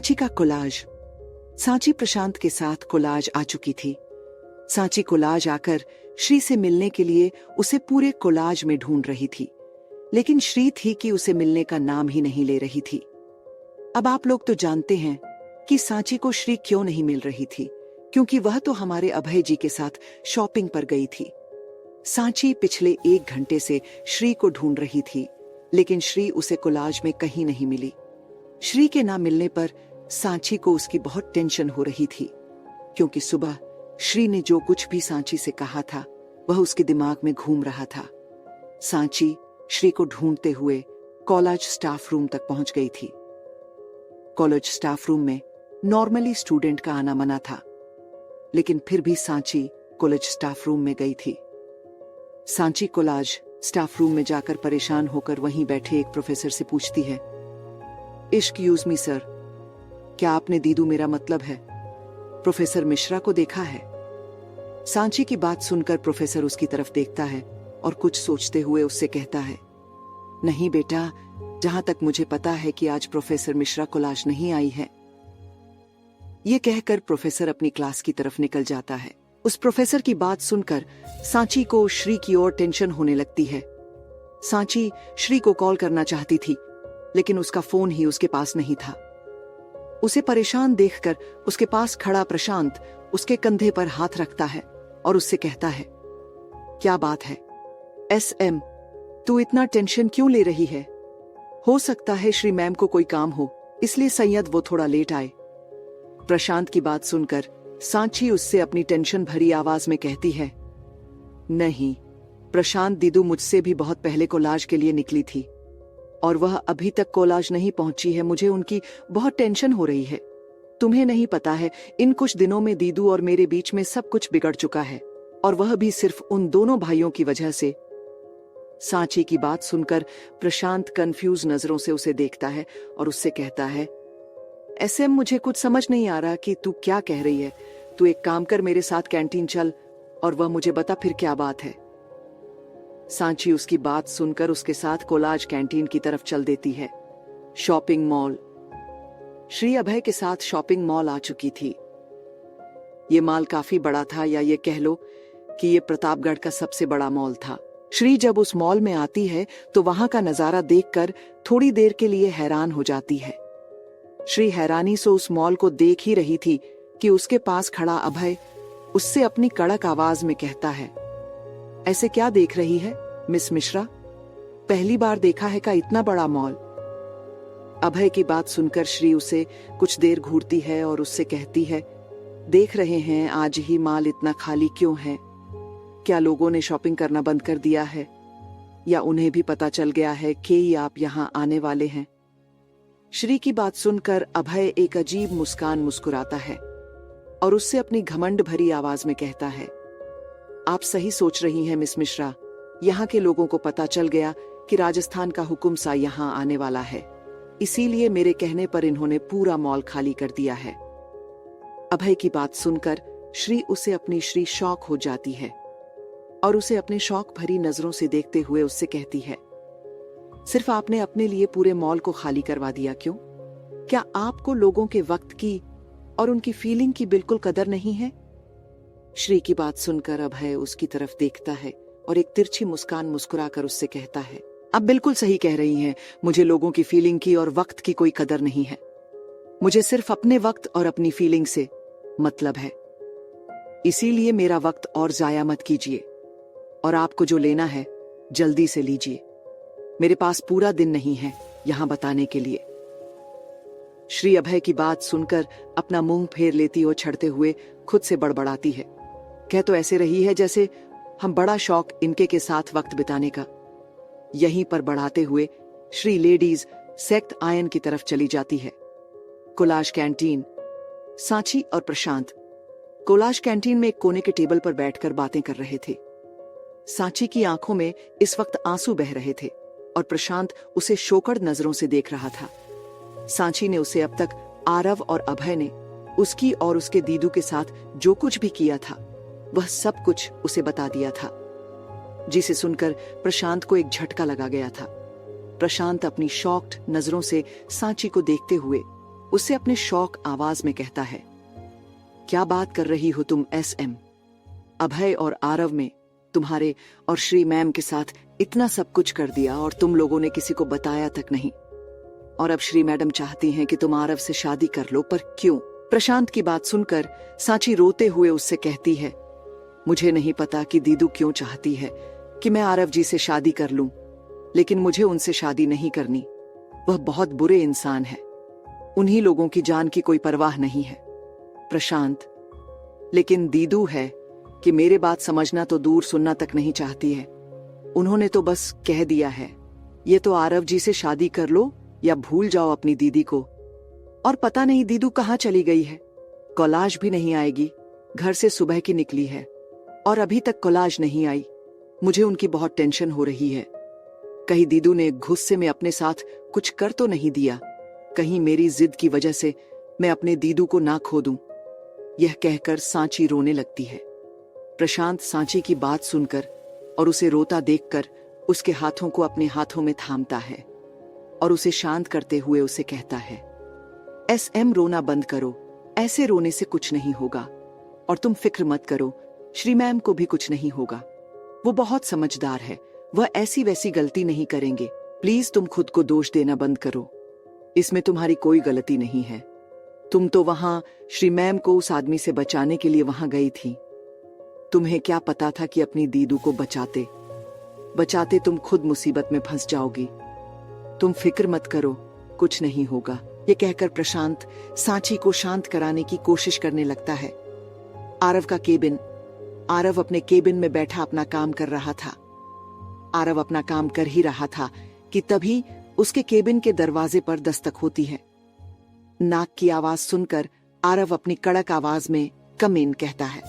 सांची का कोलाज। सांची प्रशांत के साथ कोलाज आ चुकी थी। सांची कोलाज आकर श्री से मिलने के लिए उसे पूरे कोलाज में ढूंढ रही थी, लेकिन श्री थी कि उसे मिलने का नाम ही नहीं ले रही थी। अब आप लोग तो जानते हैं कि सांची को श्री क्यों नहीं मिल रही थी, क्योंकि वह तो हमारे अभय जी के साथ शॉपिंग पर गई थी। सांची पिछले 1 घंटे से श्री को ढूंढ रही थी, लेकिन श्री उसे कोलाज में कहीं नहीं मिली। श्री के ना मिलने पर सांची को उसकी बहुत टेंशन हो रही थी, क्योंकि सुबह श्री ने जो कुछ भी सांची से कहा था वह उसके दिमाग में घूम रहा था। सांची श्री को ढूंढते हुए कॉलेज स्टाफ रूम तक पहुंच गई थी। कॉलेज स्टाफ रूम में नॉर्मली स्टूडेंट का आना मना था, लेकिन फिर भी सांची कॉलेज स्टाफ रूम में गई थी। सांची कॉलेज स्टाफ रूम में जाकर परेशान होकर वहीं बैठे एक प्रोफेसर से पूछती है, एक्सक्यूज मी सर, क्या आपने दीदू मेरा मतलब है प्रोफेसर मिश्रा को देखा है? सांची की बात सुनकर प्रोफेसर उसकी तरफ देखता है और कुछ सोचते हुए उससे कहता है, नहीं बेटा, जहां तक मुझे पता है कि आज प्रोफेसर मिश्रा कोलाज नहीं आई है। यह कहकर प्रोफेसर अपनी क्लास की तरफ निकल जाता है। उस प्रोफेसर की बात सुनकर सांची को श्री की ओर टेंशन होने लगती है। सांची श्री को कॉल करना चाहती थी, लेकिन उसका फोन ही उसके पास नहीं था। उसे परेशान देखकर उसके पास खड़ा प्रशांत उसके कंधे पर हाथ रखता है और उससे कहता है, क्या बात है SM, तू इतना टेंशन क्यों ले रही है? हो सकता है श्री मैम को कोई काम हो, इसलिए सैयद वो थोड़ा लेट आए। प्रशांत की बात सुनकर सांची उससे अपनी टेंशन भरी आवाज में कहती है, नहीं, प्रशांत दीदू मुझसे भी बहुत पहले कोलाज के लिए निकली थी और वह अभी तक कोलाज नहीं पहुंची है। मुझे उनकी बहुत टेंशन हो रही है। तुम्हें नहीं पता है, इन कुछ दिनों में दीदू और मेरे बीच में सब कुछ बिगड़ चुका है, और वह भी सिर्फ उन दोनों भाइयों की वजह से। सांची की बात सुनकर प्रशांत कंफ्यूज नजरों से उसे देखता है और उससे कहता है, SM, मुझे कुछ समझ नहीं आ रहा कि तू क्या कह रही है। तू एक काम कर, मेरे साथ कैंटीन चल और वह मुझे बता फिर क्या बात है। सांची उसकी बात सुनकर उसके साथ कोलाज कैंटीन की तरफ चल देती है। Shopping mall. श्री अभय के साथ शॉपिंग मॉल आ चुकी थी। ये मॉल काफी बड़ा था, या ये कह लो कि ये प्रतापगढ़ का सबसे बड़ा मॉल था। श्री जब उस मॉल में आती है तो वहां का नजारा देखकर थोड़ी देर के लिए हैरान हो जाती है। श्री हैरानी से उस मॉल को देख ही रही थी कि उसके पास खड़ा अभय उससे अपनी कड़क आवाज में कहता है, ऐसे क्या देख रही है मिस मिश्रा? पहली बार देखा है का इतना बड़ा मॉल? अभय की बात सुनकर श्री उसे कुछ देर घूरती है और उससे कहती है, देख रहे हैं आज ही मॉल इतना खाली क्यों है? क्या लोगों ने शॉपिंग करना बंद कर दिया है, या उन्हें भी पता चल गया है कि आप यहाँ आने वाले हैं? श्री की बात सुनकर अभय एक अजीब मुस्कान मुस्कुराता है और उससे अपनी घमंड भरी आवाज में कहता है, आप सही सोच रही हैं मिस मिश्रा, यहाँ के लोगों को पता चल गया कि राजस्थान का हुकुम सा यहाँ आने वाला है, इसीलिए मेरे कहने पर इन्होंने पूरा मॉल खाली कर दिया है। अभय की बात सुनकर श्री उसे अपनी श्री शौक हो जाती है और उसे अपने शौक भरी नजरों से देखते हुए उससे कहती है, सिर्फ आपने अपने लिए पूरे मॉल को खाली करवा दिया क्यों? क्या आपको लोगों के वक्त की और उनकी फीलिंग की बिल्कुल कदर नहीं है? श्री की बात सुनकर अभय उसकी तरफ देखता है और एक तिरछी मुस्कान मुस्कुराकर उससे कहता है, आप बिल्कुल सही कह रही हैं, मुझे लोगों की फीलिंग की और वक्त की कोई कदर नहीं है। मुझे सिर्फ अपने वक्त और अपनी फीलिंग से मतलब है, इसीलिए मेरा वक्त और जाया मत कीजिए, और आपको जो लेना है जल्दी से लीजिए। मेरे पास पूरा दिन नहीं है यहां बताने के लिए। श्री अभय की बात सुनकर अपना मुंह फेर लेती और छड़ते हुए खुद से बड़बड़ाती है, कह तो ऐसे रही है जैसे हम बड़ा शौक इनके के साथ वक्त बिताने का। यहीं पर बढ़ाते हुए श्री लेडीज सेक्ट आयन की तरफ चली जाती है। Collage canteen. सांची और प्रशांत कोलाज कैंटीन में एक कोने के टेबल पर बैठकर बातें कर रहे थे। सांची की आंखों में इस वक्त आंसू बह रहे थे और प्रशांत उसे शोकड़ नजरों से देख रहा था। सांची ने उसे अब तक आरव और अभय ने उसकी और उसके दीदू के साथ जो कुछ भी किया था वह सब कुछ उसे बता दिया था, जिसे सुनकर प्रशांत को एक झटका लगा गया था। प्रशांत अपनी शॉक्ड नजरों से सांची को देखते हुए उससे अपने शौक आवाज में कहता है, क्या बात कर रही हो तुम SM? अभय और आरव में तुम्हारे और श्री मैम के साथ इतना सब कुछ कर दिया और तुम लोगों ने किसी को बताया तक नहीं। और अब श्री मैडम चाहती हैं कि तुम आरव से शादी कर लो, पर क्यों? प्रशांत की बात सुनकर सांची रोते हुए उससे कहती है, मुझे नहीं पता कि दीदू क्यों चाहती है कि मैं आरव जी से शादी कर लूं, लेकिन मुझे उनसे शादी नहीं करनी। वह बहुत बुरे इंसान है, उन्हीं लोगों की जान की कोई परवाह नहीं है। प्रशांत, लेकिन दीदू है कि मेरे बात समझना तो दूर सुनना तक नहीं चाहती है। उन्होंने तो बस कह दिया है, ये तो आरव जी से शादी कर लो या भूल जाओ अपनी दीदी को। और पता नहीं दीदू कहाँ चली गई है, कोलाज भी नहीं आएगी। घर से सुबह की निकली है और अभी तक कोलाज नहीं आई। मुझे उनकी बहुत टेंशन हो रही है। कहीं दीदू ने गुस्से में अपने साथ कुछ कर तो नहीं दिया, कहीं मेरी जिद की वजह से मैं अपने दीदू को ना खो दूं। यह कहकर सांची रोने लगती है। प्रशांत सांची की बात सुनकर और उसे रोता देखकर उसके हाथों को अपने हाथों में थामता है और उसे शांत करते हुए उसे कहता है, SM रोना बंद करो, ऐसे रोने से कुछ नहीं होगा। और तुम फिक्र मत करो, श्री मैम को भी कुछ नहीं होगा। वो बहुत समझदार है, वह ऐसी वैसी गलती नहीं करेंगे। प्लीज तुम खुद को दोष देना बंद करो, इसमें तुम्हारी कोई गलती नहीं है। तुम तो वहां श्री मैम को उस आदमी से बचाने के लिए वहां गई थी। तुम्हें क्या पता था कि अपनी दीदू को बचाते बचाते तुम खुद मुसीबत में फंस जाओगी। तुम फिक्र मत करो, कुछ नहीं होगा। ये कहकर प्रशांत सांची को शांत कराने की कोशिश करने लगता है। आरव का केबिन। आरव अपने केबिन में बैठा अपना काम कर रहा था। आरव अपना काम कर ही रहा था कि तभी उसके केबिन के दरवाजे पर दस्तक होती है। नाक की आवाज सुनकर आरव अपनी कड़क आवाज में कम इन कहता है।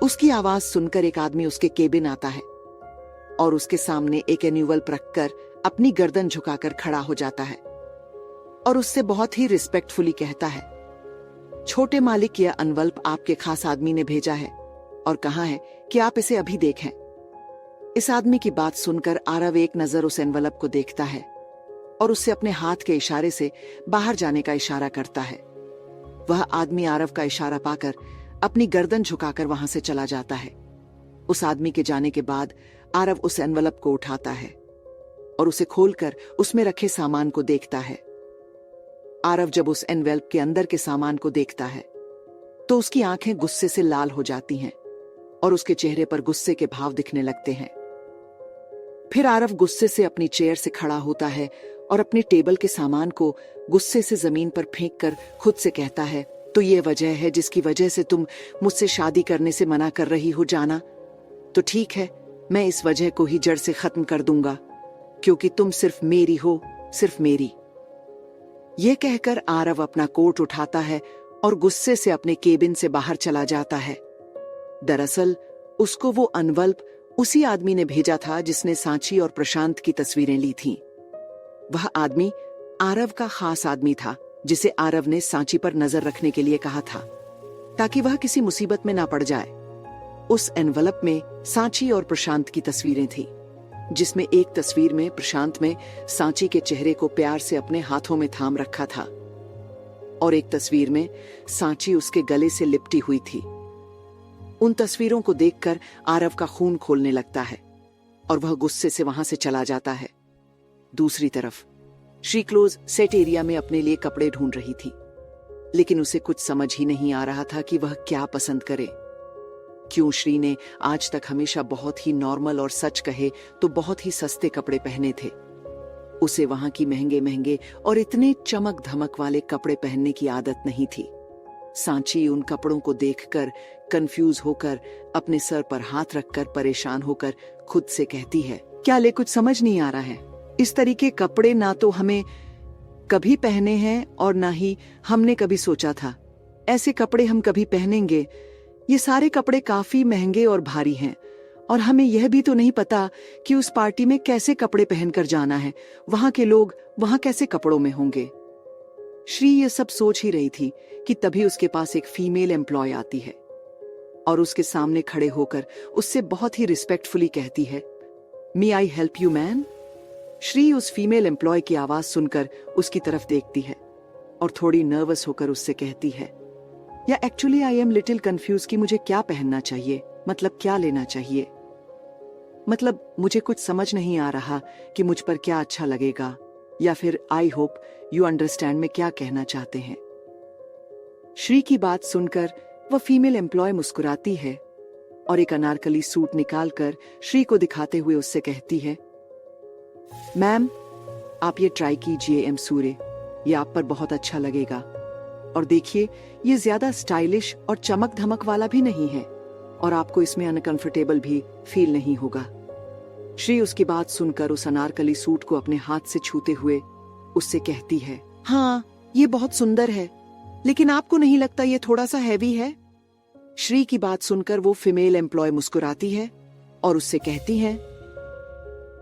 उसकी आवाज सुनकर एक आदमी उसके केबिन आता है और उसके सामने एक एन्युअल्प रखकर अपनी गर्दन झुकाकर खड़ा हो जाता है और उससे बहुत ही रिस्पेक्टफुली कहता है, छोटे मालिक, यह एनवल्प आपके खास आदमी ने भेजा है और कहा है कि आप इसे अभी देखें। इस आदमी की बात सुनकर आरव एक नजर उस एनवलप को देखता है और उससे अपने हाथ के इशारे से बाहर जाने का इशारा करता है। वह आदमी आरव का इशारा पाकर अपनी गर्दन झुकाकर वहां से चला जाता है। उस आदमी के जाने के बाद आरव उस एनवलप को उठाता है और उसे खोलकर उसमें रखे सामान को देखता है। आरव जब उस एनवेल्प के अंदर के सामान को देखता है तो उसकी आंखें गुस्से से लाल हो जाती हैं और उसके चेहरे पर गुस्से के भाव दिखने लगते हैं। फिर आरव गुस्से से अपनी चेयर से खड़ा होता है और अपने टेबल के सामान को गुस्से से जमीन पर फेंककर खुद से कहता है, तो ये वजह है जिसकी वजह से तुम मुझसे शादी करने से मना कर रही हो जाना? तो ठीक है, मैं इस वजह को ही जड़ से खत्म कर दूंगा, क्योंकि तुम सिर्फ मेरी हो, सिर्फ मेरी। यह कहकर आरव अपना कोट उठाता है और गुस्से से अपने केबिन से बाहर चला जाता है। दरअसल उसको वो एनवल्प उसी आदमी ने भेजा था जिसने सांची और प्रशांत की तस्वीरें ली थीं। वह आदमी आरव का खास आदमी था जिसे आरव ने सांची पर नजर रखने के लिए कहा था ताकि वह किसी मुसीबत में ना पड़ जाए। उस एनवलप में सांची और प्रशांत की तस्वीरें थीं, जिसमें एक तस्वीर में प्रशांत में सांची के चेहरे को प्यार से अपने हाथों में थाम रखा था और एक तस्वीर में सांची उसके गले से लिपटी हुई थी। उन तस्वीरों को देखकर आरव का खून खोलने लगता है और वह गुस्से से वहां से चला जाता है। दूसरी तरफ श्री क्लोज सेट एरिया में अपने लिए कपड़े ढूंढ रही थी, लेकिन उसे कुछ समझ ही नहीं आ रहा था कि वह क्या पसंद करे। क्यों श्री ने आज तक हमेशा बहुत ही नॉर्मल और सच कहे तो बहुत ही सस्ते कपड़े पहने थे। उसे वहां की महंगे महंगे और इतने चमक धमक वाले कपड़े पहनने की आदत नहीं थी। सांची उन कपड़ों को देखकर कंफ्यूज होकर अपने सर पर हाथ रखकर परेशान होकर खुद से कहती है, क्या ले कुछ समझ नहीं आ रहा है। इस तरीके कपड़े ना तो हमें कभी पहने हैं और ना ही हमने कभी सोचा था ऐसे कपड़े हम कभी पहनेंगे। ये सारे कपड़े काफी महंगे और भारी हैं और हमें यह भी तो नहीं पता कि उस पार्टी में कैसे कपड़े पहनकर जाना है, वहां के लोग वहां कैसे कपड़ों में होंगे। श्री ये सब सोच ही रही थी कि तभी उसके पास एक फीमेल एम्प्लॉय आती है और उसके सामने खड़े होकर उससे बहुत ही रिस्पेक्टफुली कहती है, may I help you man. श्री उस फीमेल एम्प्लॉय की आवाज सुनकर उसकी तरफ देखती है और थोड़ी नर्वस होकर उससे कहती है, या actually I am little confuse कि मुझे क्या पहनना चाहिए, मतलब क्या लेना चाहिए। मतलब मुझे कुछ समझ नहीं आ रहा कि मुझ पर क्या अच्छा लगेगा, या फिर आई होप यू अंडरस्टैंड में क्या कहना चाहते हैं। श्री की बात सुनकर वह फीमेल एम्प्लॉय मुस्कुराती है और एक अनारकली सूट निकालकर श्री को दिखाते हुए उससे कहती है, मैम आप ये ट्राई कीजिए एम सूर्य, ये आप पर बहुत अच्छा लगेगा। और देखिए ये ज्यादा स्टाइलिश और चमक धमक वाला भी नहीं है और आपको इसमें अनकंफर्टेबल भी फील नहीं होगा। श्री उसकी बात सुनकर उस अनारकली सूट को अपने हाथ से छूते हुए उससे कहती है, हाँ ये बहुत सुंदर है, लेकिन आपको नहीं लगता ये थोड़ा सा हैवी है? श्री की बात सुनकर वो फीमेल एम्प्लॉय मुस्कुराती है और उससे कहती है,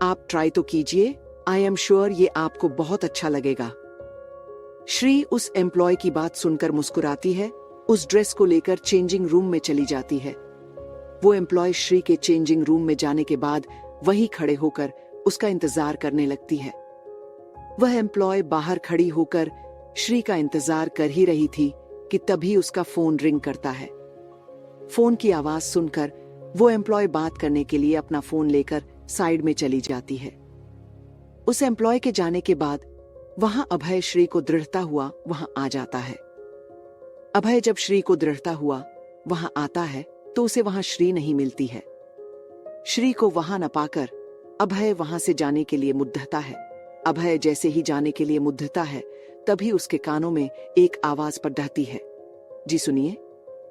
आप ट्राई तो कीजिए, आई एम श्योर ये आपको बहुत अच्छा लगेगा। श्री उस एम्प्लॉय की बात सुनकर मुस्कुराती है, उस ड्रेस को लेकर चेंजिंग रूम में चली जाती है। वो एम्प्लॉय श्री के चेंजिंग रूम में जाने के बाद वहीं खड़े होकर उसका इंतजार करने लगती है। वह एम्प्लॉय बाहर खड़ी होकर श्री का इंतजार कर ही रही थी कि तभी उसका फोन रिंग करता है। फोन की आवाज सुनकर वो एम्प्लॉय बात करने के लिए अपना फोन लेकर साइड में चली जाती है। उस एम्प्लॉय के जाने के बाद वहां अभय श्री को दृढ़ता हुआ वहां आ जाता है। अभय जब श्री को दृढ़ता हुआ वहां आता है तो उसे वहां श्री नहीं मिलती है। श्री को वहां न पाकर अभय वहां से जाने के लिए मुद्दता है। अभय जैसे ही जाने के लिए मुद्दता है तभी उसके कानों में एक आवाज पड़ती है, जी सुनिए,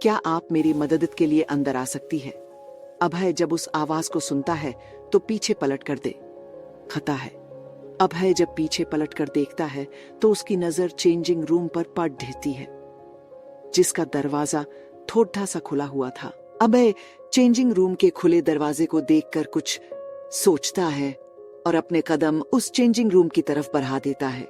क्या आप मेरी मदद के लिए अंदर आ सकती है? अभय जब उस आवाज को सुनता है तो पीछे पलट कर देखता है। अभय जब पीछे पलट कर देखता है तो उसकी नजर चेंजिंग रूम पर पड़ती है, जिसका दरवाजा थोड़ा सा खुला हुआ था। अभय चेंजिंग रूम के खुले दरवाजे को देखकर कुछ सोचता है और अपने कदम उस चेंजिंग रूम की तरफ बढ़ा देता है।